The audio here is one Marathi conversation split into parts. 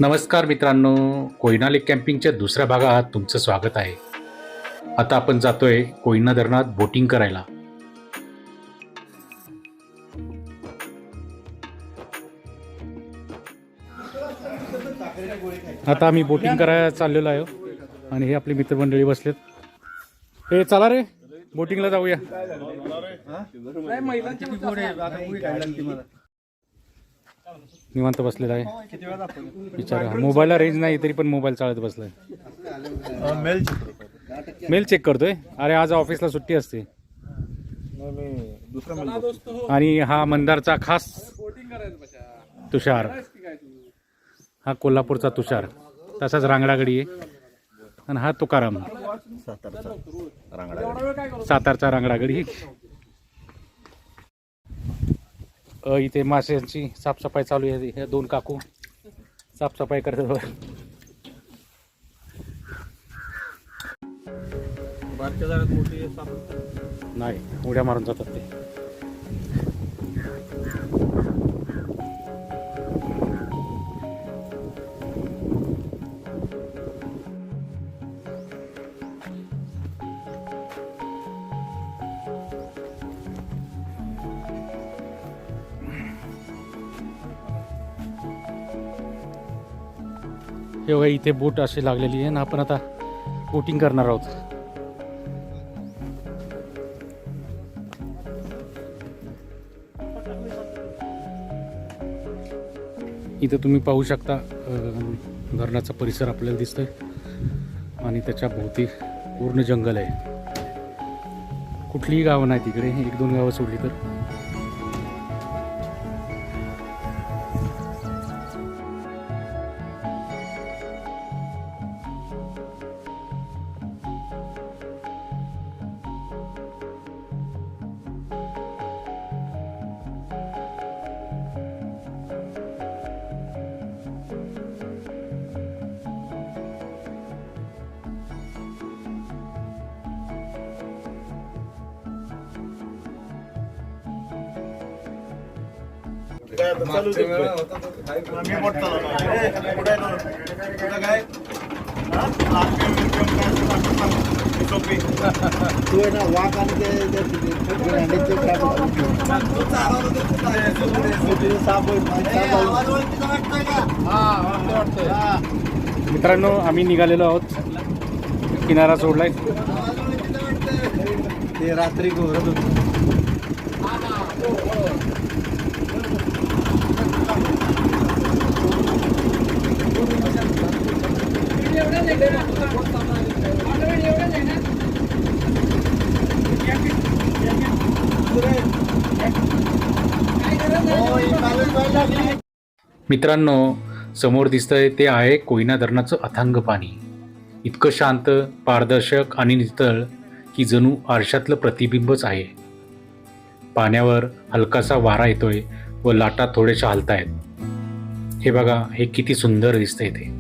नमस्कार मित्रांनो, कोयना लेक कॅम्पिंगच्या दुसऱ्या भागात तुमचं स्वागत आहे. आता आपण जातोय कोयना धरणात बोटिंग करायला. आता आम्ही बोटिंग करायला चाललेलो आहे आणि हे आपली मित्रमंडळी बसलेत. हे चला रे, बोटिंगला जाऊया. निवांत बसलेला आहे. विचारा, मोबाईलला रेंज नाही तरी पण मोबाईल चालत बसलाय. मेल चेक करतोय. अरे आज ऑफिसला सुट्टी असते. आणि हा मंदारचा खास तुषार, हा कोल्हापूरचा तुषार, तसाच रांगडागडी आहे. आणि हा तुकाराम, सातारचा रांगडागडी. इथे माशांची साफसफाई चालू आहे. हे दोन काकू साफसफाई करतात. नाही, उड्या मारून जातात ते. हे बघा, इथे बोट अशी लागलेली आहे ना. आपण आता बोटिंग करणार आहोत. इथे तुम्ही पाहू शकता धरणाचा परिसर आपल्याला दिसतोय आणि त्याच्या भोवती पूर्ण जंगल आहे. कुठलीही गावं नाही तिकडे, एक दोन गावं सोडली तर. मित्रांनो, आम्ही निघालेलो आहोत. किनारा सोडलाय. ते रात्री घोरत होत. मित्रांनो, समोर दिसतंय ते आहे कोयना धरणाचं अथांग पाणी. इतकं शांत, पारदर्शक आणि नितळ की जणू आरशातलं प्रतिबिंबच आहे. पाण्यावर हलकासा वारा येतोय व लाटा थोड्याशा हलतायत. हे बघा, हे किती सुंदर दिसतंय ते.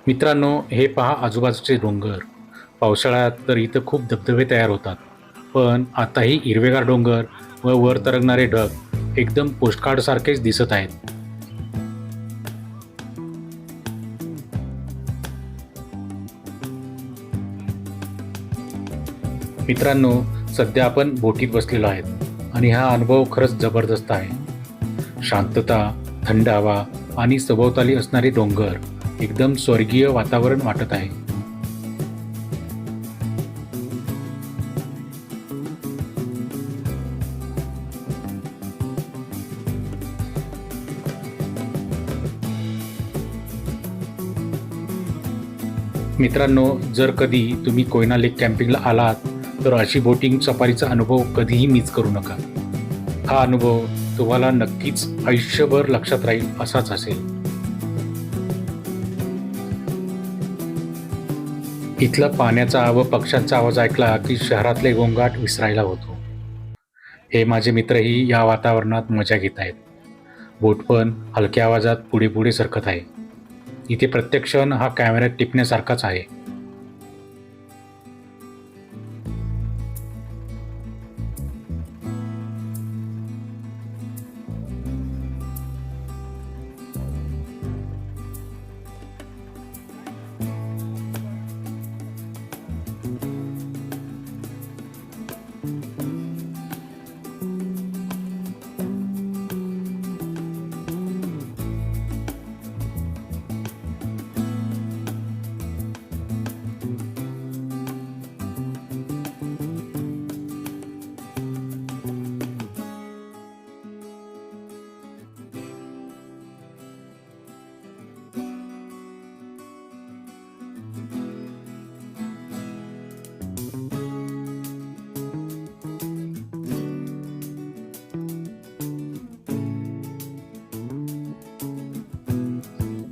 मित्रांनो, हे पहा आजूबाजूचे डोंगर. पावसाळ्यात तर इथं खूप धबधबे तयार होतात. पण आताही हिरवेगार डोंगर व वर तरंगणारे ढग एकदम पोस्टकार्डसारखेच दिसत आहेत. मित्रांनो, सध्या आपण बोटीत बसलेलो आहेत आणि हा अनुभव खरंच जबरदस्त आहे. शांतता, थंड हवा आणि सभोवताली असणारे डोंगर एकदम स्वर्गीय वातावरण वाटत आहे. मित्रांनो, जर कधी तुम्ही कोयना लेक कॅम्पिंगला आलात तर अशी बोटिंग सफारीचा अनुभव कधीही मिस करू नका. हा अनुभव तुम्हाला नक्कीच आयुष्यभर लक्षात राहील असाच असेल. इथला पाण्याचा व पक्ष्यांचा आवाज ऐकला की शहरातले गोंगाट विसरायला होतो. हे माझे मित्रही या वातावरणात मजा घेत आहेत. बोट पण हलक्या आवाजात पुढे पुढे सरकत आहे. इथे प्रत्येक क्षण हा कॅमेऱ्यात टिपण्यासारखाच आहे.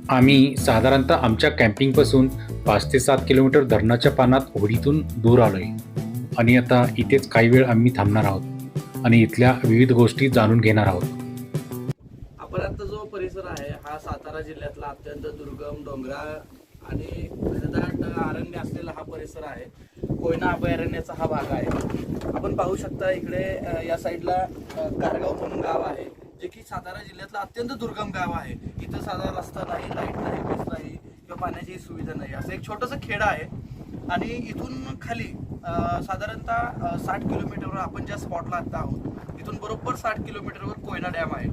आम्ही साधारणतः आमच्या कॅम्पिंगपासून 5 ते 7 किलोमीटर धरणाच्या पानात होडीतून दूर आलोय आणि आता इथेच काही वेळ आम्ही थांबणार आहोत आणि इथल्या विविध गोष्टी जाणून घेणार आहोत. आपण आता जो परिसर आहे हा सातारा जिल्ह्यातला अत्यंत दुर्गम डोंगराळ आणि घनदाट अरण्य असलेला हा परिसर आहे. कोयना अभयारण्याचा हा भाग आहे. आपण पाहू शकता इकडे या साईडला कारगाव म्हणून गाव आहे, जे की सातारा जिल्ह्यातलं अत्यंत दुर्गम गाव आहे. इथं साधा रस्ता नाही, लाईट नाही, वीज नाही किंवा पाण्याची सुविधा नाही, असं एक छोटंसं खेडं आहे. आणि इथून खाली साधारणतः 60 किलोमीटरवर आपण ज्या स्पॉटला आता आहोत इथून बरोबर 60 किलोमीटरवर कोयना डॅम आहे.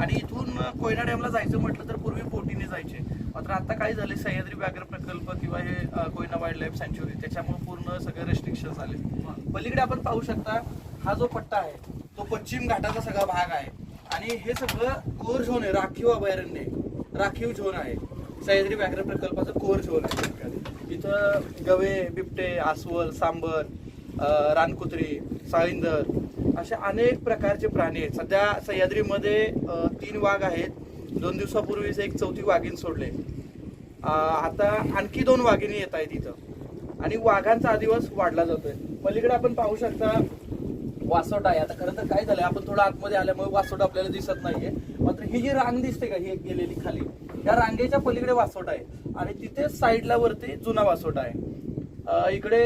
आणि इथून कोयना डॅमला जायचं म्हटलं तर पूर्वी बोटीने जायचे. मात्र आता काय झाले, सह्याद्री व्याघ्र प्रकल्प किंवा हे कोयना वाईल्ड लाईफ सँच्युरी, त्याच्यामुळे पूर्ण सगळे रेस्ट्रिक्शन्स आले. पलीकडे आपण पाहू शकता हा जो पट्टा आहे तो पश्चिम घाटाचा सगळा भाग आहे. आणि हे सगळं कोर झोन आहे, राखीव अभयारण्य, राखीव झोन आहे. सह्याद्री व्याघ्र प्रकल्पाचं कोर झोन आहे. इथं गवे, बिबटे, अस्वल, सांबर, रानकुत्री, साळींदर असे अनेक प्रकारचे प्राणी आहेत. सध्या सह्याद्रीमध्ये 3 वाघ आहेत. 2 दिवसापूर्वीच एक 4थी वाघीण सोडले. आता आणखी 2 वाघिणी येत आहेत इथं आणि वाघांचा अधिवास वाढला जातोय. पलीकडे आपण पाहू शकता वासोटा आहे. आता खरं तर काय झालंय, आपण थोडं आतमध्ये आल्यामुळे वासोटा आपल्याला दिसत नाहीये. मात्र ही जी रांग दिसते का, ही गेलेली खाली, या रांगेच्या पलीकडे वासोटा आहे आणि तिथे साईडला वरती जुना वासोटा आहे. इकडे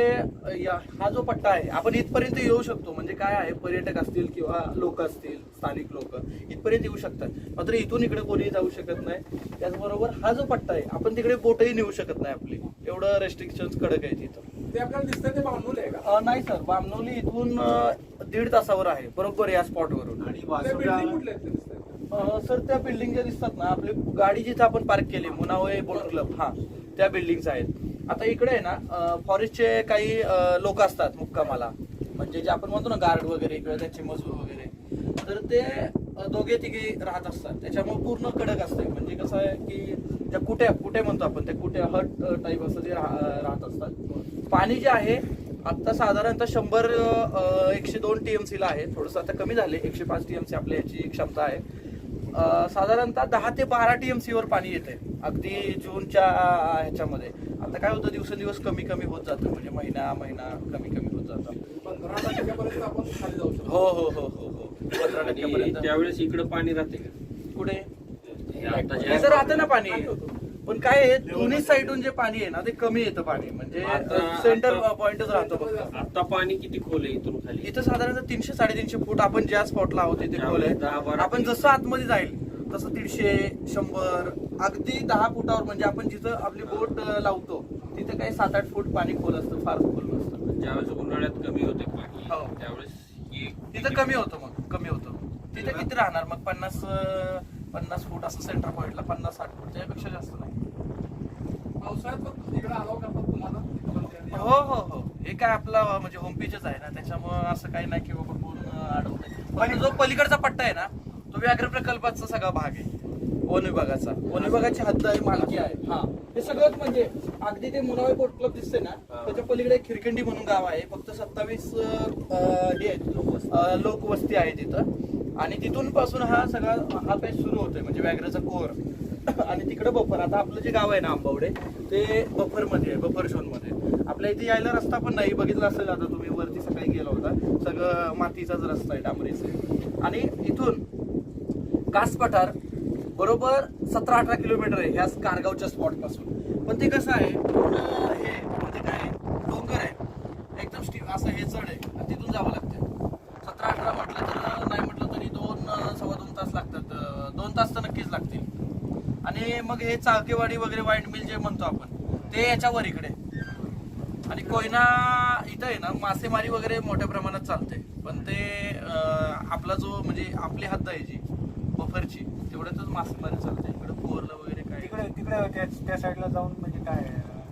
हा जो पट्टा आहे आपण इथपर्यंत येऊ शकतो. म्हणजे काय आहे, पर्यटक असतील किंवा लोक असतील, स्थानिक लोक इथपर्यंत येऊ शकतात. मात्र इथून इकडे कोणीही जाऊ शकत नाही. त्याचबरोबर हा जो पट्टा आहे आपण तिकडे बोटही नेऊ शकत नाही आपली, एवढं रेस्ट्रिक्शन्स कडक आहे तिथं. ते आपल्याला दिसतं ते बामणोली आहे का? नाही सर, बामणोली इथून 1.5 तासावर आहे, बरोबर या स्पॉटवरून. आणि बिल्डिंग कुठल्या आहेत ते दिसतंय? सर त्या बिल्डिंग ज्या दिसतात ना, आपली गाडी जिथे आपण पार्क केली मुनावळे बोट क्लब, हा त्या बिल्डिंग्स आहेत. आता इकडे आहे ना फॉरेस्टचे काही लोक असतात मुक्कामाला, म्हणजे जे आपण म्हणतो ना गार्ड वगैरे किंवा त्याचे मजूर वगैरे, तर ते 2-3 राहत असतात. त्याच्यामुळे पूर्ण कडक असते. म्हणजे कसं आहे की त्या कुटे म्हणतो आपण, त्या कुटे हट टाईप असं ते राहत असतात. पाणी जे आहे आता साधारणतः 102 TMC ला आहे. थोडंसं आता कमी झाले, 105 TMC आपल्या याची क्षमता आहे. साधारणतः 10 ते 12 TMC वर पाणी येते अगदी जूनच्या ह्याच्यामध्ये. आता काय होतं, दिवसेंदिवस कमी कमी होत जातं, म्हणजे महिना कमी होत जातं. 15% आपण खाली जाऊ शकतो. हो 15%. त्यावेळेस इकडे पाणी राहते का? कुठे आता जे इथं राहतं ना पाणी. पण काय आहे दोन्ही साईडून जे पाणी आहे ना ते कमी येतं पाणी म्हणजे सेंटर पॉइंटच राहतो फक्त. आता पाणी किती खोल आहे इथून खाली? इथं साधारणतः 300-350 फूट आपण ज्या स्पॉटला आहोत तिथे खोल आहे. 10-12 आपण जसं आतमध्ये जाईल तसं 100-100 अगदी 10 फुटावर म्हणजे आपण जिथं आपली बोट लावतो तिथे काही 7-8 फूट पाणी खोल असतं, फार खोल नसतं. ज्यावेळेस उन्हाळ्यात कमी होते पाणी हो. त्यावेळेस तिथं कमी होतं, मग कमी होतं. तिथे किती राहणार मग 50 फूट असं सेंटर पॉइंटला 50-60 फूट त्यापेक्षा जास्त नाही. पावसाळ्यात पण इकडे अलाव करतात तुम्हाला? हो हो हो, हे काय आपला म्हणजे होम पिचच आहे ना, त्याच्यामुळं असं काही नाही की बाबा पूर्ण अडवतंय. पण जो पलीकडचा पट्टा आहे ना तो व्याघ्र प्रकल्पाचा सगळा भाग आहे, वन विभागाचा. वन विभागाची हद्द आहे, मालकी आहे. हा, हे सगळंच म्हणजे अगदी ते मुनावे बोट क्लब दिसते ना त्याच्या पलीकडे एक खिरकिंडी म्हणून गाव आहे. फक्त 27 हे आहेत लोकवस्ती आहे तिथं. आणि तिथून पासून हा सगळा हा पॅच सुरू होतोय म्हणजे व्याघ्राचा कोर. आणि तिकडे बफर, आता आपलं जे गाव आहे ना आंबावडे ते बफर मध्ये आहे, बफर झोन मध्ये. आपल्या इथे यायला रस्ता पण नाही, बघितला असेल आता तुम्ही वरती सकाळी गेला होता, सगळं मातीचाच रस्ता आहे, डांबरीचा. आणि इथून कास पठार बरोबर 17-18 किलोमीटर आहे ह्या कारगावच्या स्पॉट पासून. पण ते कसं आहे हे म्हणजे काय डोंगर आहे एकदम स्टीप असं, हे चढ आहे आणि तिथून जावं लागतं. 17-18 म्हटलं तर नाही म्हटलं तरी 2-2.25 तास लागतात. 2 तास तर नक्कीच लागतील. आणि मग हे चाळकेवाडी वगैरे वाईंड मिल जे म्हणतो आपण ते याच्यावर इकडे. आणि कोयना इथं आहे ना मासेमारी वगैरे मोठ्या प्रमाणात चालते. पण ते आपला जो म्हणजे आपली हद्द आहे जी बफरची तेवढ्यातच मासेमारी चालते. इकडे कोरला वगैरे काय त्या साईडला जाऊन म्हणजे काय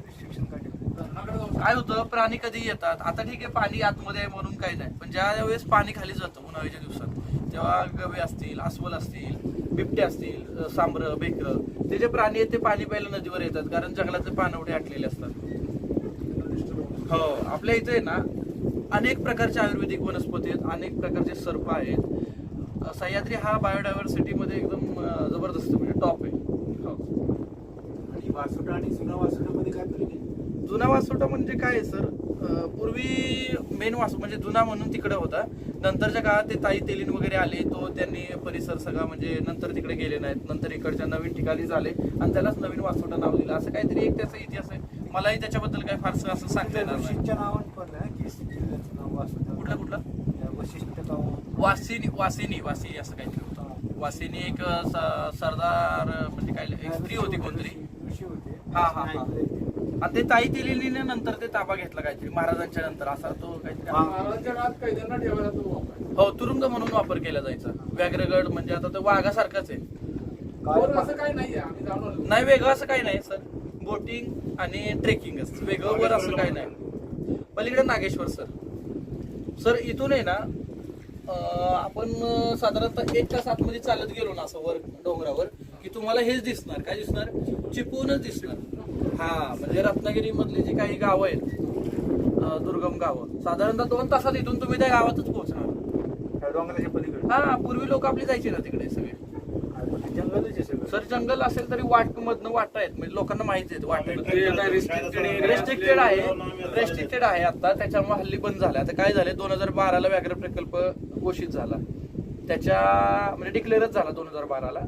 रिस्ट्रिक्शन काय होतं, प्राणी कधी येतात. आता ठीक आहे पाणी आतमध्ये आहे म्हणून काही नाही, पण ज्या वेळेस पाणी खाली जातं उन्हाळ्याच्या दिवसात तेव्हा गवे असतील, अस्वल असतील, बिबटे असतील, सांबरं, बेकरं, ते जे प्राणी आहेत ते पाणी प्यायला नदीवर येतात कारण जंगलातले पाणवठे आटलेले असतात. हो, आपल्या इथे ना अनेक प्रकारचे आयुर्वेदिक वनस्पती आहेत, अनेक प्रकारचे सर्प आहेत. सह्याद्री हा बायोडायव्हर्सिटी मध्ये एकदम जबरदस्त म्हणजे टॉप आहे. हो. आणि वासोटा आणि जुना वासोटामध्ये काय फरक आहे? जुना वासोटा म्हणजे काय आहे सर, पूर्वी मेन वासो म्हणजे जुना म्हणून तिकडे होता. नंतरच्या काळात ते ताई तेलीन वगैरे आले, तो त्यांनी परिसर सगळा म्हणजे नंतर तिकडे गेले नाहीत, नंतर इकडच्या नवीन ठिकाणी झाले आणि त्यालाच नवीन वासोटा नाव दिलं. असं काहीतरी एक त्याचा इतिहास आहे, मलाही त्याच्याबद्दल काही फारसं असं सांगता येणार नाही. वशिष्ठच्या नावाने पण आहे की जिल्ह्याचं नाव वासोटा. कुठलं वशिष्ठ गाव वासिनी असं काहीतरी होतं. वासिनी एक सरदार म्हणजे काय एक स्त्री होती कोणतरी. ऋषी होते. हा हा हा. आणि ते ताई तेलीने नंतर ते ताबा घेतला काहीतरी महाराजांच्या नंतर असा तो काहीतरी. महाराजांच्या काळात कैद्यांना ठेवायला तो वापर. हो, तुरुंग म्हणून वापर केला जायचा. व्याघ्रगड म्हणजे आता तो वाघासारखाच आहे. वर असं काही नाहीये, आम्ही जाऊन आलो. नाही, वेगळं असं काही नाही सर, बोटिंग आणि ट्रेकिंगच वेगळं, वर असं काही नाही. पलीकडे नागेश्वर सर इथून आहे ना आपण साधारणतः 1 तास आतमध्ये चालत गेलो ना असं वर डोंगरावर की तुम्हाला हेच दिसणार. काय दिसणार? चिपळूणच दिसणार. हा, म्हणजे रत्नागिरी मधली जी काही गावं आहेत दुर्गम गावं, साधारणतः 2 तासात इथून तुम्ही त्या गावातच पोहोचणार. डोंगराच्या पलीकडे हा, पूर्वी लोक आपली जायचे ना तिकडे सगळे. जंगलच आहे सगळं. सर जंगल असेल तरी वाट मधनं वाटा आहेत म्हणजे लोकांना माहिती आहे वाट रेस्ट्रिक्टेड आहे आता, त्याच्यामुळे हल्ली बंद झालं. आता काय झालं, 2012ला व्याघ्र प्रकल्प घोषित झाला, त्याच्या म्हणजे डिक्लेअरच झाला 2012ला.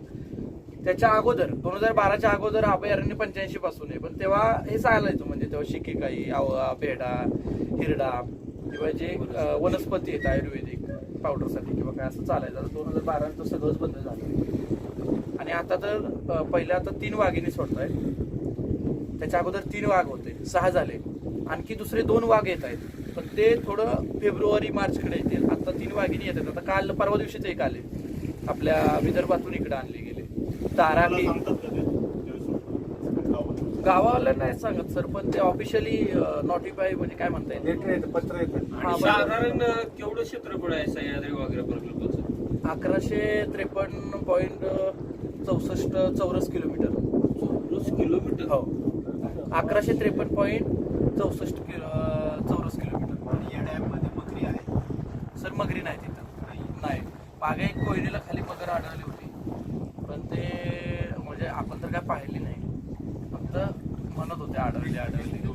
त्याच्या अगोदर 2012च्या अगोदर अभयारण्य 85 पासून आहे, पण तेव्हा हे चालायचं म्हणजे तेव्हा शिकेकाई, आवळा, पेढा, हिरडा किंवा जे वनस्पती आहेत आयुर्वेदिक पावडरसाठी किंवा काय असं चालायचं. 2012 सगळंच बंद झालं. आणि आता तर पहिल्या आता 3 वाघिणी सोडताय, त्याच्या अगोदर 3 वाघ होते, 6 झाले. आणखी दुसरे 2 वाघ येत आहेत, पण ते थोडं फेब्रुवारी-मार्च कडे येतील. आता 3 वाघिणी येतात. आता काल परवा दिवशीच एक आले, आपल्या विदर्भातून इकडे आणले गेले. ताराकी गावाला नाही सांगत सर, पण ते ऑफिशियली नोटिफाय म्हणजे काय म्हणता येईल, लेटर येतं, पत्र येतं. हा, साधारण केवढं क्षेत्रफळ आहे सह्याद्री व्याघ्र प्रकल्पाचं? 1153.64 चौरस किलोमीटर. हो, 1153.64 चौरस किलोमीटर. या डॅममध्ये मगरी आहे. सर मगरी नाही तिथं, नाही. मागे एक कोयनेला खाली मगर आढळली होती, पण ते म्हणजे आपण तर काय पाहिली नाही, फक्त म्हणत होते आढळली.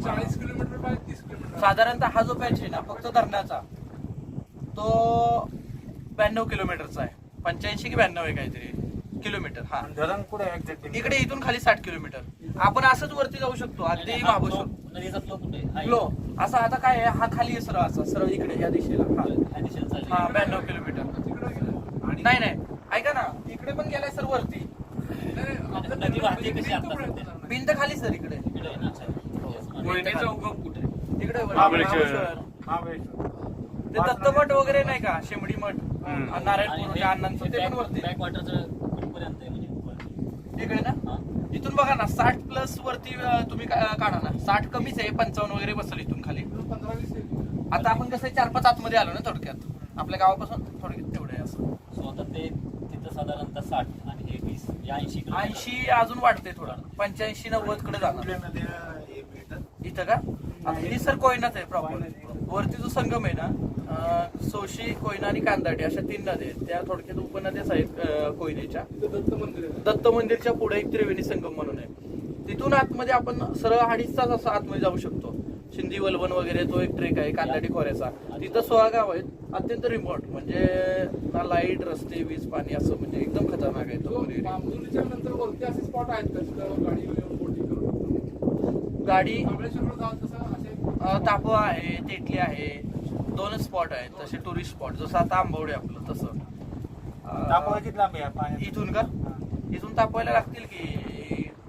40 किलोमीटर बाय 30 किलोमीटर. साधारणतः हा जो पॅच आहे ना फक्त धरणाचा तो 92 किलोमीटरचा आहे. 85 की 92 आहे काहीतरी. किलोमीटर हा धरण कुठे एक्झॅक्ट इकडे इथून खाली 60 किलोमीटर. आपण असंच वरती जाऊ शकतो अगदी महाबळेश्वर नदीचा फ्लो कुठे आहे? फ्लो असा आता काय आहे, हा खाली आहे सरळ असा सरळ इकडे या दिशेला हा ह्या दिशेला चालली. हा 92 किलोमीटर. नाही नाही ऐका ना इकडे पण गेलाय सर वरती. नदी वाहते कशी आता सध्या? भिंत खाली सर इकडे इकडे आहे ना? अच्छा. कोयनेचा उगम कुठे आहे? इकडे महाबळेश्वर. महाबळेश्वर ते दत्तमठ वगैरे नाही का शेमडी मठ नारायणपूर अण्णांचं ते पण वरती बॅक वॉटरचं कुठपर्यंत आहे म्हणजे? इकडे ना हा. इथून बघा ना 60 प्लस वरती तुम्ही काढा ना 60 कमीच आहे 55 वगैरे बसल इथून खाली. 15-20 आता आपण कसं 4-5 आतमध्ये आलो ना थोडक्यात आपल्या गावापासून थोडक्यात तेवढे आहे असं. सो आता ते तिथं साधारणतः 60 आणि हे 20 या 80 किलोमीटर. 80 अजून वाढते थोडं 85-90 कडे जाणार कुठल्या नद्या हे मिळतात इथं का आता ही सर कोयनाच आहे प्रॉपर. वरती जो संगम आहे ना सोशी कोयना आणि कांदाटी अशा 3 नद्या आहेत त्या थोडक्यात उपनद्याच आहेत कोयनेच्या. दत्त मंदिर आहे. दत्त मंदिरच्या पुढे एक त्रिवेणी संगम म्हणून आहे तिथून आतमध्ये आपण सरळ 2.5 तास असं आतमध्ये जाऊ शकतो. शिंदी वलवण वगैरे तो एक ट्रेक आहे कांदाटी खोऱ्याचा. तिथं 16 गाव आहेत अत्यंत रिमोट म्हणजे ना लाईट रस्ते वीज पाणी असं म्हणजे एकदम खतरनाक आहे तो area. बांबुलीच्या नंतर वरती असे स्पॉट आहेत का तिथं गाडी बोटिंग करू शकतो? गाडी महाबळेश्वरला जाऊन तसं असे तापवा आहे तेटली आहे 2 स्पॉट आहेत तसे टुरिस्ट स्पॉट जसं आता आंबवडे आपलं तसं. तापवा किती लांब आहे पाण्यात इथून का इथून तापवायला लागतील की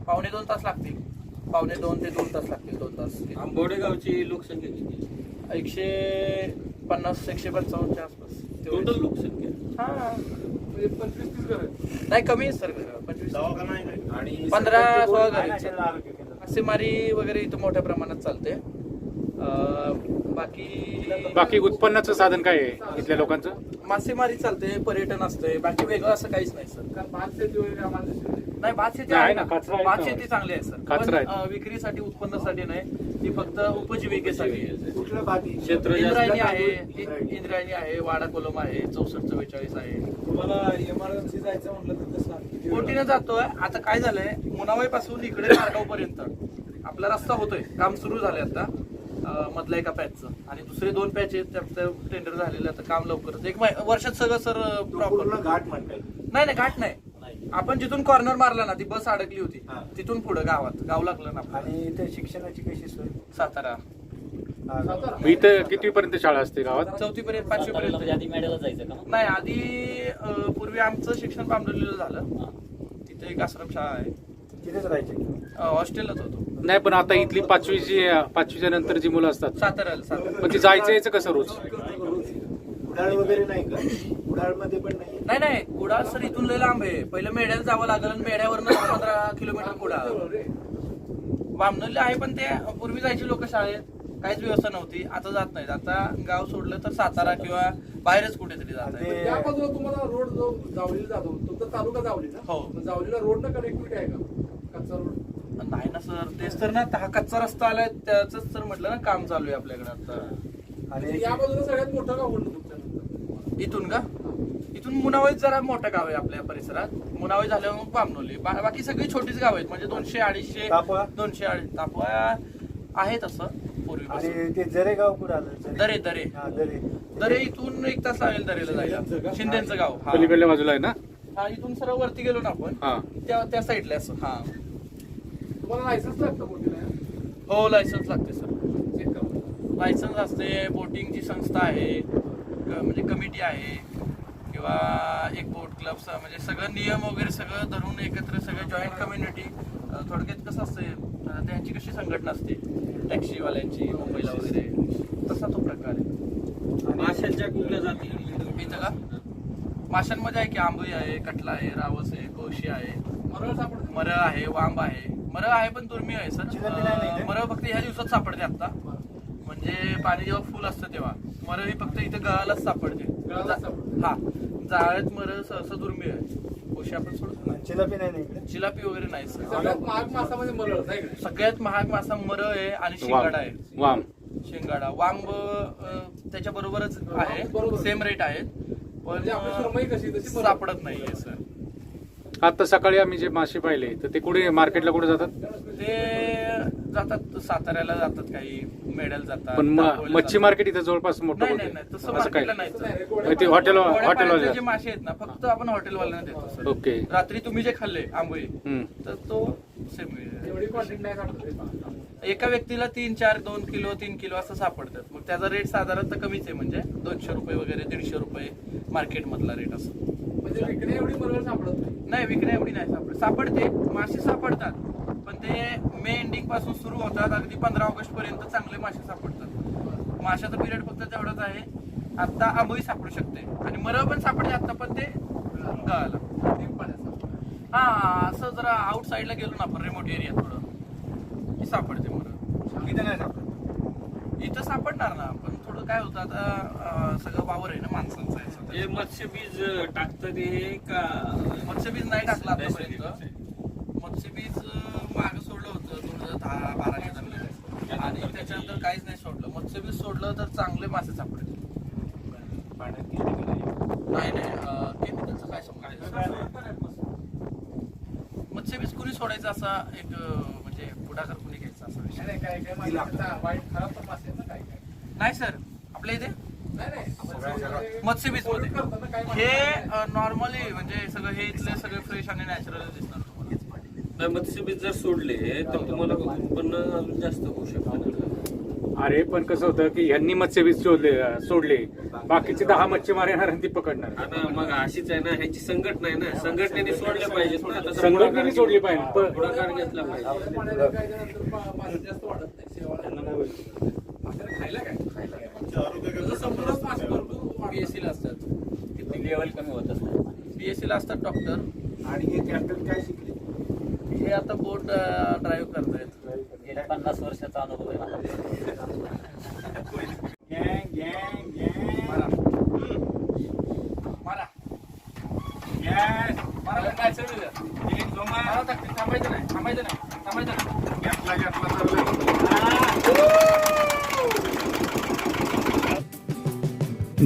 1.5-2 तास लागतील. 1.5-2 ते 2 तास लागतील 2 तास. आंबोडे गावची लोकसंख्या किती? 150-155 च्या आसपास तेवढी. टोटल लोकसंख्या हा म्हणजे 25-30 घर आहेत. नाही कमी आहे सर 25 दवाखाना आहे का? आणि 15-16 आहे ना घरी. त्याला आरोग्य केंद्र. मासेमारी वगैरे इथं मोठ्या प्रमाणात चालते. बाकी उत्पन्नाचं साधन काय आहे इथल्या लोकांचं? मासेमारी चालते पर्यटन असते बाकी वेगळं असं काहीच नाही सर. कारण भात शेती वगैरे आम्हाला दिसते. नाही भात शेती आहे आहे ना, ना कचरा आहे भात ना. शेती चांगली आहे सर कचरा आहे. पण विक्रीसाठी उत्पन्नासाठी नाही ती फक्त उपजीविकेसाठी आहे. कुठलं बाकी क्षेत्र इंद्रायणी आहे इंद्रायणी. इंद्रायणी आहे वाडा कोलम आहे 64-44 आहे. तुम्हाला इमर्जन्सी जायचं म्हटलं तर कसं बोटीनं जातोय आता काय झालंय मुनावाई पासून इकडे मार्गाव पर्यंत आपला रस्ता होतोय काम सुरू झालंय आता मधल्या एका पॅचचं आणि दुसरे 2 पॅच आहेत त्याचं टेंडर झालेलं आता काम लवकरच वर्षात सगळं सर प्रॉपर. पूर्ण घाट म्हणताय नाही घाट नाही आपण जिथून कॉर्नर मारला ना ती बस अडकली होती हा. तिथून पुढे गाव लागलं ना आपल्याला. आणि इथे शिक्षणाची कशी सोय सातारा सातारा. मग इथं कितवीपर्यंत शाळा असते गावात? 4थी पर्यंत 5वी साताऱ्याला पर्यंत म्हणजे आधी मेड्याला जायचं का मग? नाही आधी पूर्वी आमचं शिक्षण पांढरलेलं झालं हा. तिथे एक आश्रमशाळा आहे तिथेच राहायचे हॉस्टेललाच होतो नाही पण आता इथली 5वीच्या नंतर जी मुलं असतात साताऱ्याला पण ती जायचं यायचं कसं रोज? उडाळ वगैरे नाही का? उडाळ मध्ये पण नाही नाही कुडाळ सर इथून लय लांब आहे पहिलं मेढ्याला जावं लागलं आणि मेढ्यावरनं 15 किलोमीटर कुडाळ. बामणोली आहे पण ते पूर्वी जायची लोक शाळेत काहीच व्यवस्था नव्हती आता जात नाहीत. आता गाव सोडलं तर सातारा किंवा बाहेरच कुठेतरी जात आहे. त्या बाजूला तुम्हाला रोड जो जावलीला जातो तुमचा तालुका जावली ना हो. मग जावलीला रोड न कनेक्टिव्हिटी आहे का कच्चा रोड? नाही ना सर तेच तर ना हा कच्चा रस्ता आलाय त्याच तर म्हटलं ना काम चालू आहे आपल्याकडे आता. आणि या बाजूला सगळ्यात मोठं गाव म्हणलं तुमच्या इथून का इथून मुनावळी जरा मोठं गाव आहे आपल्या परिसरात. मुनावळी झाल्यावर मग बामणोली बाकी सगळी छोटीच गाव आहेत म्हणजे 200-250 तापवा? 200 तापवा आहे तसं पूर्वीपासून. आणि ते जरेगाव कुठं आलं? दरे हा, दरे दरे इथून 1 तास लागेल दरेला जायला. शिंदेचं गाव हा. पलीकडल्या बाजूला आहे ना? हा इथून सरळ वरती गेलो ना आपण हा. त्या साईडला असं हा तुम्हाला लायसन्स लागतं बोटीला हो लायसन्स लागते सर. चेक करा. लायसन्स असते बोटिंगची संस्था आहे म्हणजे कमिटी आहे किंवा एक बोट क्लब म्हणजे सगळं नियम वगैरे सगळं धरून एकत्र सगळं जॉईंट कम्युनिटी. थोडक्यात कसं असते त्यांची कशी संघटना असते टॅक्सीवाल्यांची मुंबईला वगैरे तसा तो प्रकार आहे. माशांच्या कुठल्या जाती? इथं का माशांमध्ये आहे की आंबोई आहे कटला आहे रावस आहे कोशी आहे मरळ सापडतं. मरळ आहे वांब आहे पण दुर्मिळ आहे सर. चिलापी नाही ना इथे? मरळ फक्त ह्या दिवसात सापडते आता म्हणजे पाणी जेव्हा फुल असतं तेव्हा मरळ ही फक्त इथं गळालाच सापडते. गळालाच सापडते. हा जाळ्यात मरळ सहसा दुर्मिळ आहे. कोशी आपण सोडतो चिलापी नाही ना इकडे? चिलापी वगैरे नाही सर. सगळ्यात महाग मासामध्ये मरळ नाही का? सगळ्यात महाग मासा मरळ आहे आणि शिंगाडा आहे. वाम शिंगाडा वांब त्याच्या बरोबरच आहे बरोबर. सेम रेट आहेत पण म्हणजे आपली सुरमई कशी तशी मरळ. सापडत नाहीये सर. आता सकाळी आम्ही जे मासे पाहिले तर ते कुठे मार्केटला कुठे जातात? ते जातात साताऱ्याला जातात, काही मेड्याला जातात, पण दापोलीला मच्छी जातात. मार्केट इथं जवळपास मोठं नाही होतं. नाही नाही, तसं असं काय मार्केटला नाही सर. ते हॉटेल गोड्या पाण्यातले हॉटेल जे मासे आहेत ना, फक्त आपण हॉटेलवाल्यांना देतो सर. ओके. रात्री तुम्ही जे खाल्ले आंबोळी, तर तो सेम एवढी क्वांटिटी नाही सापडत. एका व्यक्तीला 3-4 2 किलो 3 किलो असं सापडतात. मग त्याचा रेट साधारणतः कमीच आहे, म्हणजे 200 रुपये वगैरे 150 रुपये मार्केट मधला रेट असं. म्हणजे विकणे एवढी बरोबर सापडत नाही. नाही विकण्या एवढी नाही सापडते, मासे सापडतात, पण ते मे एंडिंग पासून सुरू होतात, अगदी 15 ऑगस्ट पर्यंत चांगले मासे सापडतात. माशाचा पिरियड फक्त तेवढाच आहे. आता आंबोळी सापडू शकते आणि मरळ पण सापडते आता, पण ते गळाला. डीप पाण्यात सापडत. हा असं जरा आउट साईडला गेलो ना आपण, रिमोट एरिया थोडं, की सापडते मरळ. इथं नाही सापडत. इथं सापडणार ना, पण थोडं काय होतं आता, सगळं वावर आहे ना माणसांचं आहे सध्या. हे मत्स्यबीज टाकतात हे का? मत्स्यबीज नाही टाकलं आतापर्यंत. मत्स्यबीज मागं सोडलं होतं 2010-12च्या दरम्यान, आणि त्याच्यानंतर काहीच नाही सोडलं. मत्स्यबीज सोडलं तर चांगले मासे सापडले. पाण्यात गेले की नाही? नाही नाही, केमिकलचं काय सांगायचं. मत्स्यबीज कुणी सोडायचं असा एक म्हणजे पुढाकार कुणी घ्यायचा असा विषय नाही काय काय मासे वाईट खराब पण मासे आहेत ना, काय काय. नाही सर. आपल्या इथे नाही नाही मत्स्यबीज मध्ये करताना काय हे नॉर्मली म्हणजे सगळं हे इथले सगळे फ्रेश आणि नॅचरल दिसणार तुम्हाला. नाही, मत्स्यबीज जर सोडले तर तुम्हाला उत्पन्न अजून जास्त होऊ शकतं. अरे पण कसं होतं की ह्यांनी मत्स्यबीज सोडले, बाकीचे 10 मच्छीमार येणार आणि ती पकडणार. आता मग अशीच आहे ना, ह्याची संघटना आहे ना, संघटनेने सोडल्या पाहिजेत ना. तसं संघटनेने सोडली पाहिजे. पुढाकार घेतला पाहिजे. पाण्याला काय नंतर मासे जास्त वाढत नाही. शेवाळ्यांना आपल्याला खायला काय तसं संपूर्णच मासे भरपूर बीएससी ला असतात, लेवल कमी होत असतं. बीएससी ला असतात डॉक्टर. आणि हे कॅप्टन काय शिकले? हे आता बोट ड्राईव्ह करतायत. गेल्या 50 वर्षाचा अनुभव आहे मला. मारा मारा मारा, काय सर मारा, थांबायचं नाही थांबायचं नाही थांबायचं नाही.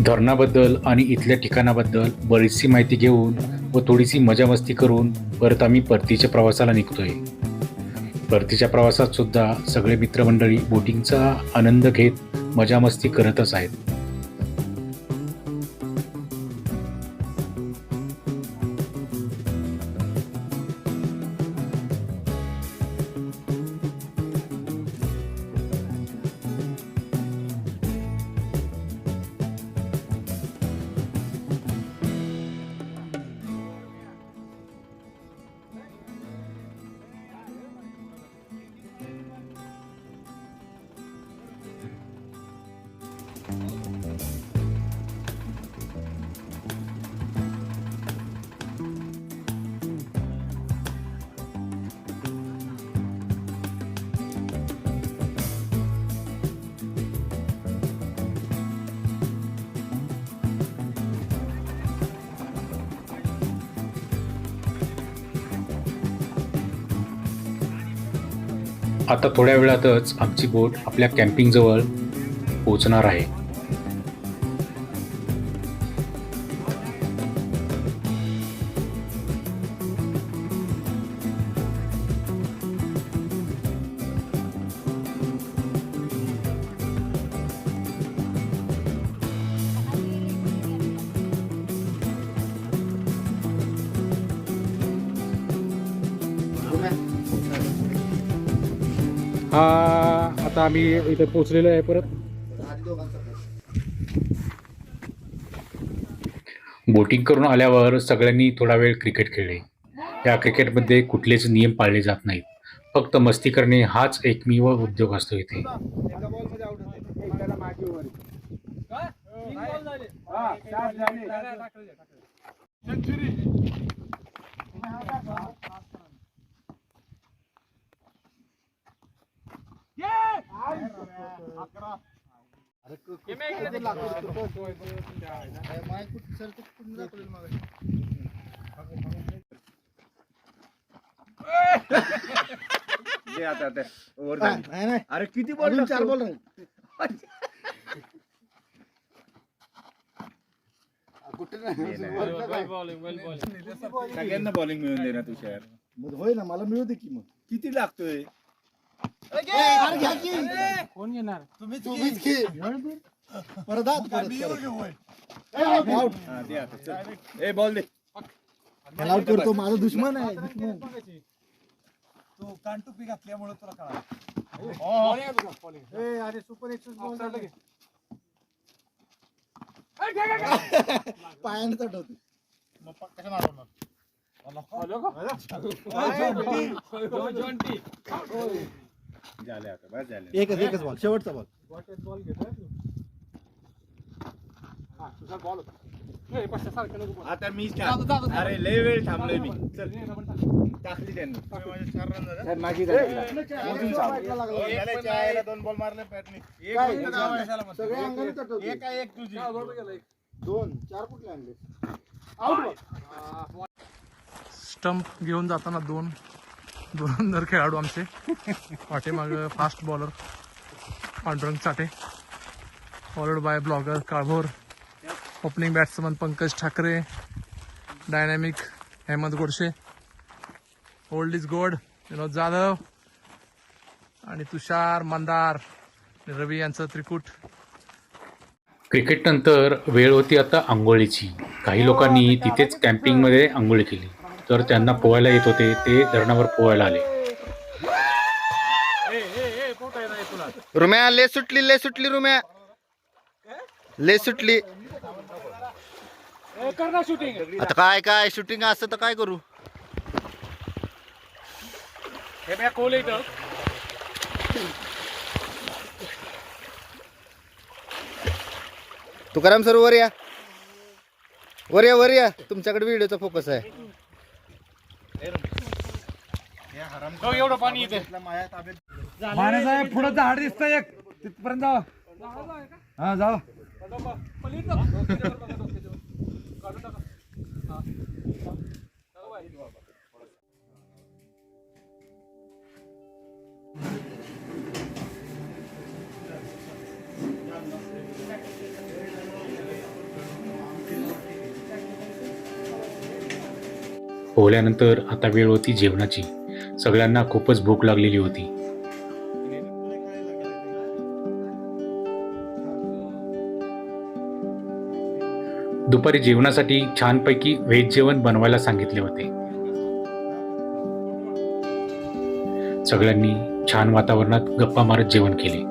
धरणाबद्दल आणि इथल्या ठिकाणाबद्दल बरीचशी माहिती घेऊन व थोडीशी मजा मस्ती करून परत आम्ही परतीच्या प्रवासाला निघतोय. परतीच्या प्रवासात सुद्धा सगळे मित्रमंडळी बोटिंगचा आनंद घेत मजा मस्ती करतच आहेत. आता थोड्या वेळातच आमची बोट आपल्या कॅम्पिंगजवळ पोहोचणार आहे. हा आता आम्ही इथे पोहोचलेलो आहे. परत बोटिंग करून आल्यावर सगळ्यांनी थोडा वेळ क्रिकेट खेळले. या क्रिकेटमध्ये कुठलेच नियम पाळले जात नाहीत, फक्त मस्ती करणे हाच एकमेव उद्योग असतो इथे. अरे किती बॉल? 4 बॉल. सगळ्यांना बॉलिंग मिळून दे ना तुषार. होय ना, मला मिळू दे की. मग किती लागतोय? कोण घेणार तुम्हीच घे परत आत, परत. बॉल दे मला आउट करतो, माझा दुश्मन आहे दुश्मन. तू कानटुपी घातल्यामुळे तुला कळा अरे सुपर एक्सेस बॉल पायाने चढवतो. एकच बॉल, शेवटचा बॉल. बॉल घेतोय आता मी अरे लय वेळ थांबलोय मी टाकली त्यांनी दोन बॉल मारले पॅटनी सगळे अंगाने चढवतो. एक तुझी 2 4 कुठले आणले? स्टंप घेऊन जाताना दोन धुरंधर खेळाडू आमचे पाठीमाग fast bowler Pandurang Chate, followed by blogger Kalbhor, opening batsman Pankaj Thackeray, dynamic Ahmed Godse, old is gold Vinod Jadhav आणि तुषार मंदार रवी यांचं त्रिकूट. क्रिकेट नंतर वेळ होती आता आंघोळीची. काही लोकांनी तिथेच कॅम्पिंगमध्ये आंघोळी केली. तर त्यांना पोहायला येत होते ते धरणावर पोहायला आले. रुम्या ले सुटली रुम्या, ले सुटली. आता काय शूटिंग असतं तर काय करू? तुकाराम सर वर या, तुमच्याकडे व्हिडिओचा फोकस आहे. एवढं पाणी येते पाण्याचा पुढं झाड दिसतंय एक, तिथपर्यंत जावा. हा जावा. पोहल्यानंतर आता वेळ होती जेवणाची. सगळ्यांना खूपच भूक लागलेली होती. दुपारी जेवणासाठी छानपैकी व्हेज जेवण बनवायला सांगितले होते. सगळ्यांनी छान वातावरणात गप्पा मारत जेवण केले.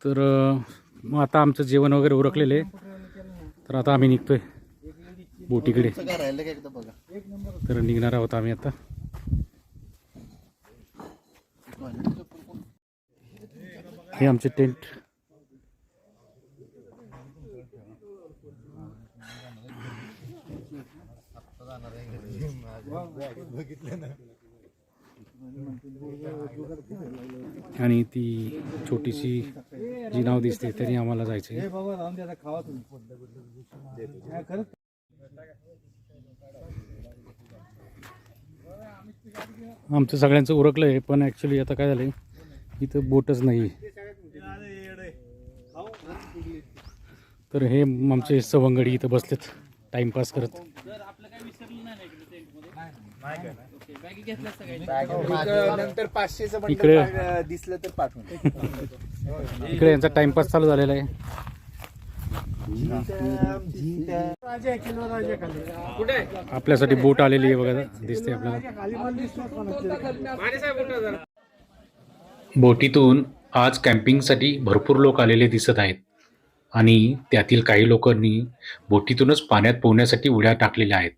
तर मग आता आमचं जेवण वगैरे उरकलेलं आहे. तर आता आम्ही निघतोय बोटीकडे. तर निघणार आहोत आम्ही आता. हे आमचे टेंट. आणि ती छोटीशी जी नाव दिसते तरी आम्हाला जायचं. आमचं सगळ्यांचं उरकलं आहे, पण ॲक्च्युली आता काय झालं इथं बोटच नाही. तर हे आमचे सवंगडी इथं बसलेत टाइमपास करत. नंतर 500चं इकडे दिसलं तर पाठवून. इकडे यांचा टाइमपास चालू झालेला आहे. आपल्यासाठी बोट आलेली आहे बघा, दिसते आपल्याला. बोटीतून आज कॅम्पिंगसाठी भरपूर लोक आलेले दिसत आहेत. आणि त्यातील काही लोकांनी बोटीतूनच पाण्यात पोहण्यासाठी उड्या टाकलेल्या आहेत.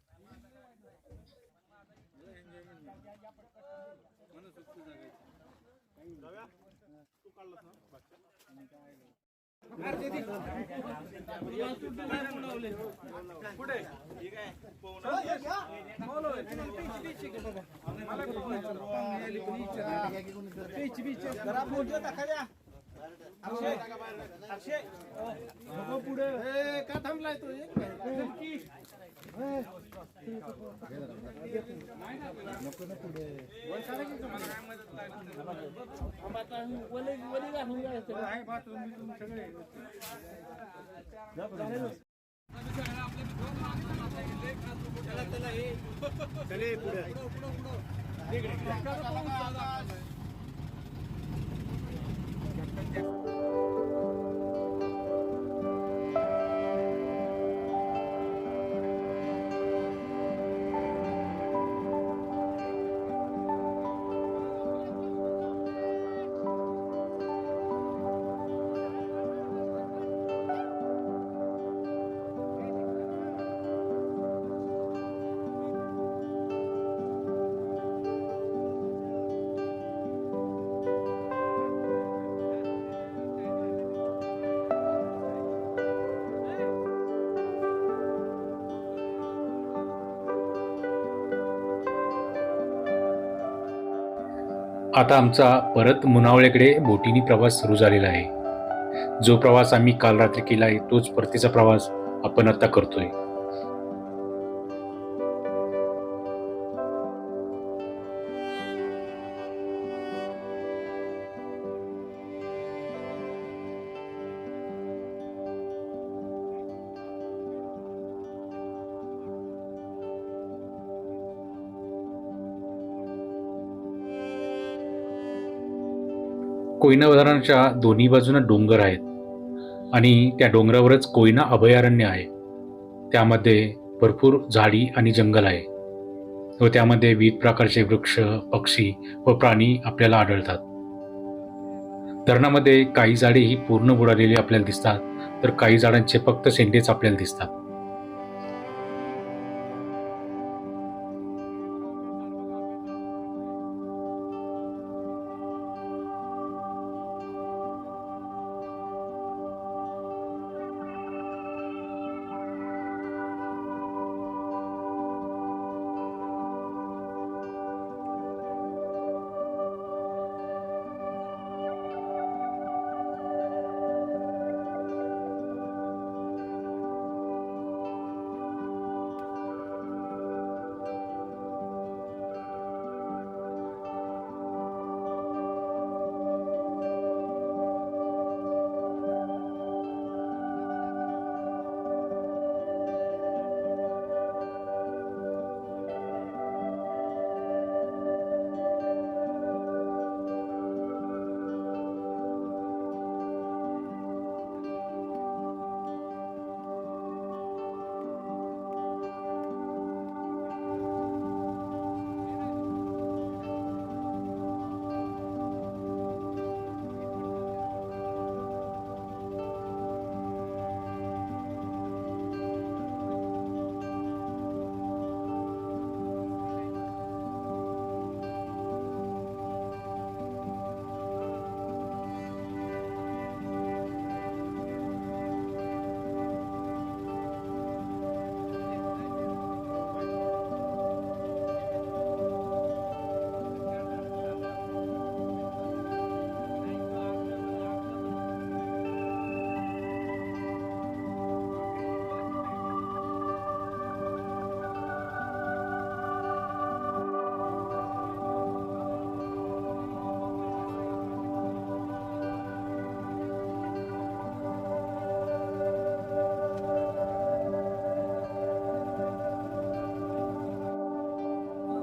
आता आमचा परत मुनावळेकडे बोटीनी प्रवास सुरू झालेला आहे. जो प्रवास आम्ही काल रात्री केला आहे तोच परतीचा प्रवास आपण आता करतोय. कोयना धरणाच्या दोन्ही बाजूने डोंगर आहेत आणि त्या डोंगरावरच कोयना अभयारण्य आहे. त्यामध्ये भरपूर झाडी आणि जंगल आहे व त्यामध्ये विविध प्रकारचे वृक्ष, पक्षी व प्राणी आपल्याला आढळतात. धरणामध्ये काही झाडे ही पूर्ण बुडालेली आपल्याला दिसतात, तर काही झाडांचे फक्त शेंडेच आपल्याला दिसतात.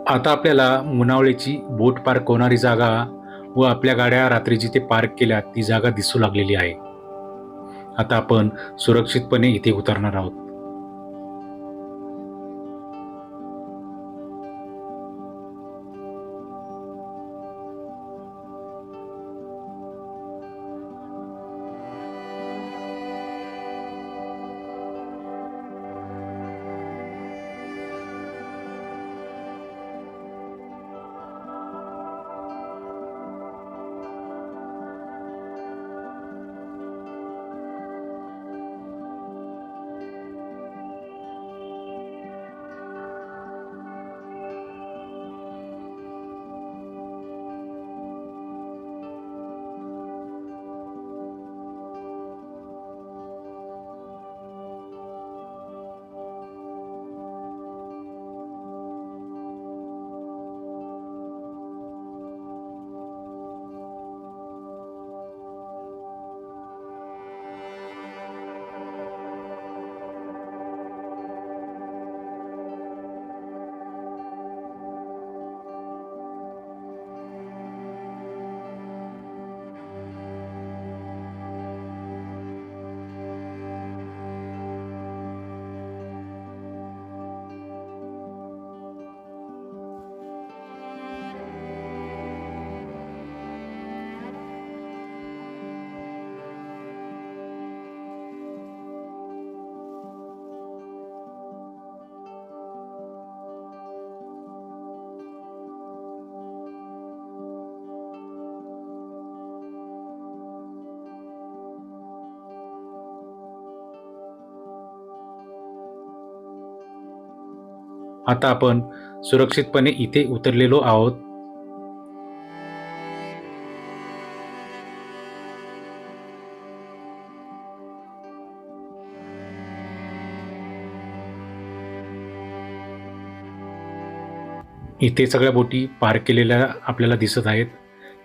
आता आपल्याला मुनावळेची बोट पार्क होणारी जागा व आपल्या गाड्या रात्री जिथे पार्क केल्या ती जागा दिसू लागलेली आहे. आता आपण सुरक्षितपणे इथे उतरणार आहोत. आता आपण सुरक्षितपणे इथे उतरलेलो आहोत. इथे सगळ्या बोटी पार्क केलेल्या आपल्याला दिसत आहेत.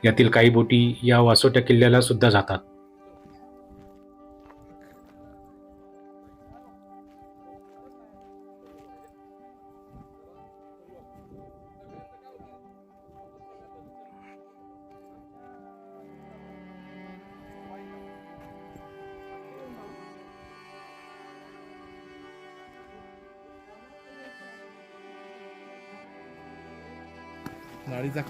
यातील काही बोटी या वासोट्या किल्ल्याला सुद्धा जातात. गाडीचा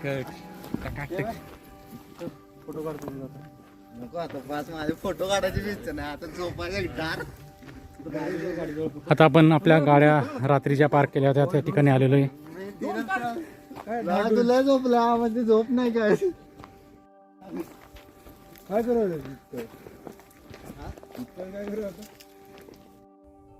नको आता पाच माझे फोटो काढायची इच्छा नाही आता झोपायला डार. आता आपण आपल्या गाड्या रात्रीच्या पार्क केल्या होत्या त्या ठिकाणी आलेलो आहे. तुला झोपला म्हणजे झोप नाही काय काय करायला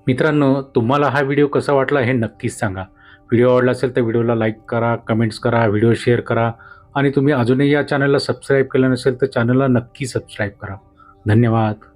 मित्रांनो, तुम्हाला हा व्हिडिओ कसा वाटला हे नक्कीच सांगा. व्हिडिओ आवडला असेल तर व्हिडिओला लाईक करा, कमेंट्स करा, व्हिडिओ शेअर करा आणि तुम्ही अजूनही या चॅनलला सबस्क्राईब केलं नसेल तर चॅनलला नक्की सबस्क्राईब करा. धन्यवाद.